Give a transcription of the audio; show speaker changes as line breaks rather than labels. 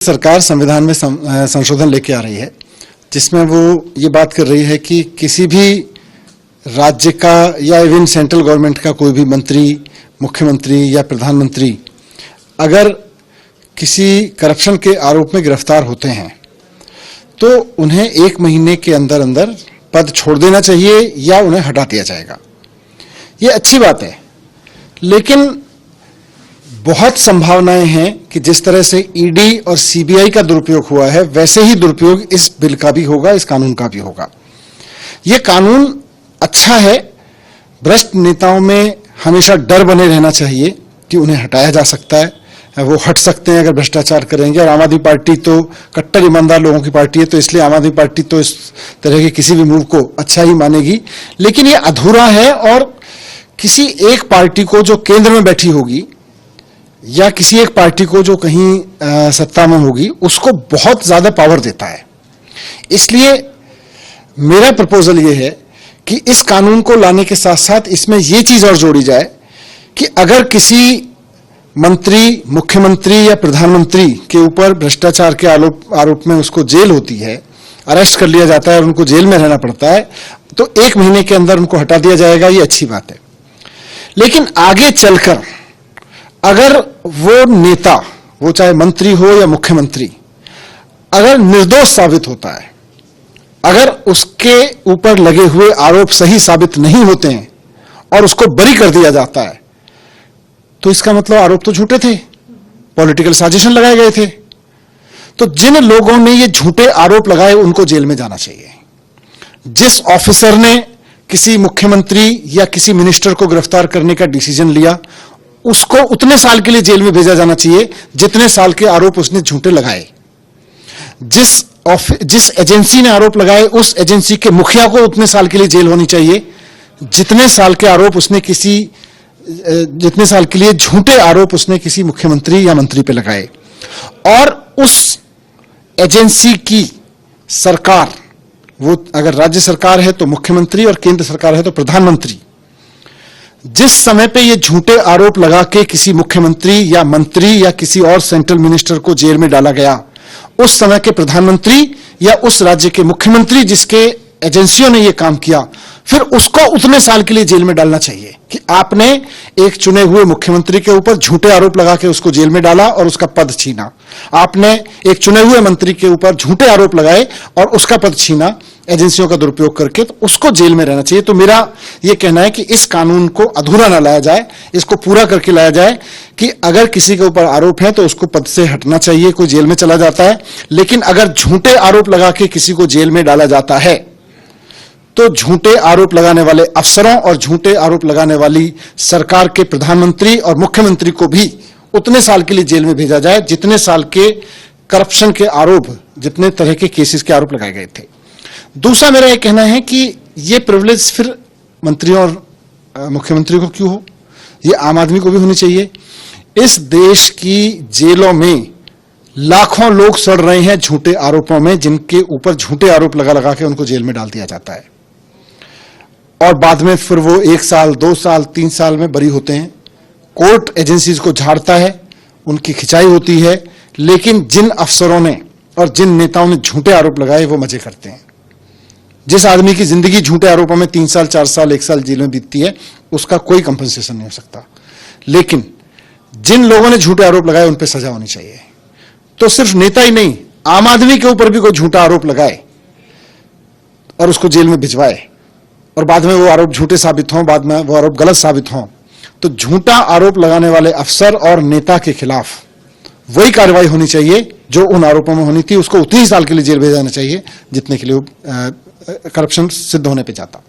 सरकार संविधान में संशोधन लेके आ रही है, जिसमें वो ये बात कर रही है कि किसी भी राज्य का या इवन सेंट्रल गवर्नमेंट का कोई भी मंत्री, मुख्यमंत्री या प्रधानमंत्री अगर किसी करप्शन के आरोप में गिरफ्तार होते हैं तो उन्हें 1 महीने के अंदर अंदर पद छोड़ देना चाहिए या उन्हें हटा दिया जाएगा। ये अच्छी बात है, लेकिन बहुत संभावनाएं हैं कि जिस तरह से ईडी और सीबीआई का दुरुपयोग हुआ है, वैसे ही दुरुपयोग इस बिल का भी होगा, इस कानून का भी होगा। ये कानून अच्छा है। भ्रष्ट नेताओं में हमेशा डर बने रहना चाहिए कि उन्हें हटाया जा सकता है, वो हट सकते हैं अगर भ्रष्टाचार करेंगे। और आम आदमी पार्टी तो कट्टर ईमानदार लोगों की पार्टी है, तो इसलिए आम आदमी पार्टी तो इस तरह के किसी भी मूव को अच्छा ही मानेगी। लेकिन ये अधूरा है और किसी एक पार्टी को जो केंद्र में बैठी होगी या किसी एक पार्टी को जो कहीं सत्ता में होगी, उसको बहुत ज्यादा पावर देता है। इसलिए मेरा प्रपोजल ये है कि इस कानून को लाने के साथ साथ इसमें ये चीज और जोड़ी जाए कि अगर किसी मंत्री, मुख्यमंत्री या प्रधानमंत्री के ऊपर भ्रष्टाचार के आरोप में उसको जेल होती है, अरेस्ट कर लिया जाता है और उनको जेल में रहना पड़ता है, तो 1 महीने के अंदर उनको हटा दिया जाएगा। ये अच्छी बात है। लेकिन आगे चलकर अगर वो नेता, वो चाहे मंत्री हो या मुख्यमंत्री, अगर निर्दोष साबित होता है, अगर उसके ऊपर लगे हुए आरोप सही साबित नहीं होते हैं और उसको बरी कर दिया जाता है, तो इसका मतलब आरोप तो झूठे थे, पॉलिटिकल साजिशन लगाए गए थे। तो जिन लोगों ने ये झूठे आरोप लगाए उनको जेल में जाना चाहिए। जिस ऑफिसर ने किसी मुख्यमंत्री या किसी मिनिस्टर को गिरफ्तार करने का डिसीजन लिया, उसको उतने साल के लिए जेल में भेजा जाना चाहिए जितने साल के आरोप उसने झूठे लगाए। जिस एजेंसी ने आरोप लगाए, उस एजेंसी के मुखिया को उतने साल के लिए जेल होनी चाहिए जितने साल के आरोप उसने जितने साल के लिए झूठे आरोप उसने किसी मुख्यमंत्री या मंत्री पे लगाए। और उस एजेंसी की सरकार, वो अगर राज्य सरकार है तो मुख्यमंत्री और केंद्र सरकार है तो प्रधानमंत्री, जिस समय पे ये झूठे आरोप लगा के किसी मुख्यमंत्री या मंत्री या किसी और सेंट्रल मिनिस्टर को जेल में डाला गया, उस समय के प्रधानमंत्री या उस राज्य के मुख्यमंत्री जिसके एजेंसियों ने यह काम किया, फिर उसको उतने साल के लिए जेल में डालना चाहिए कि आपने एक चुने हुए मुख्यमंत्री के ऊपर झूठे आरोप लगा के उसको जेल में डाला और उसका पद छीना। आपने एक चुने हुए मंत्री के ऊपर झूठे आरोप लगाए और उसका पद छीना एजेंसियों का दुरुपयोग करके, तो उसको जेल में रहना चाहिए। तो मेरा यह कहना है कि इस कानून को अधूरा ना लाया जाए, इसको पूरा करके लाया जाए कि अगर किसी के ऊपर आरोप है तो उसको पद से हटना चाहिए, कोई जेल में चला जाता है। लेकिन अगर झूठे आरोप लगा के किसी को जेल में डाला जाता है तो झूठे आरोप लगाने वाले अफसरों और झूठे आरोप लगाने वाली सरकार के प्रधानमंत्री और मुख्यमंत्री को भी उतने साल के लिए जेल में भेजा जाए जितने साल के करप्शन के आरोप, जितने तरह के केसेस के आरोप लगाए गए थे। दूसरा मेरा यह कहना है कि यह प्रिविलेज फिर मंत्रियों और मुख्यमंत्री को क्यों हो, यह आम आदमी को भी होनी चाहिए। इस देश की जेलों में लाखों लोग सड़ रहे हैं झूठे आरोपों में, जिनके ऊपर झूठे आरोप लगा के उनको जेल में डाल दिया जाता है और बाद में फिर वो 1 साल, 2 साल, 3 साल में बरी होते हैं। कोर्ट एजेंसीज को झाड़ता है, उनकी खिंचाई होती है, लेकिन जिन अफसरों ने और जिन नेताओं ने झूठे आरोप लगाए वो मजे करते हैं। जिस आदमी की जिंदगी झूठे आरोपों में 3 साल, 4 साल, 1 साल जेल में बीतती है, उसका कोई कंपनसेशन नहीं हो सकता। लेकिन जिन लोगों ने झूठे आरोप लगाए उन पर सजा होनी चाहिए। तो सिर्फ नेता ही नहीं, आम आदमी के ऊपर भी कोई झूठा आरोप लगाए और उसको जेल में भिजवाए और बाद में वो आरोप झूठे साबित हों, बाद में वो आरोप गलत साबित हों, तो झूठा आरोप लगाने वाले अफसर और नेता के खिलाफ वही कार्रवाई होनी चाहिए जो उन आरोपों में होनी थी। उसको उतनी ही साल के लिए जेल भेजा जाना चाहिए जितने के लिए करप्शन सिद्ध होने पे जाता।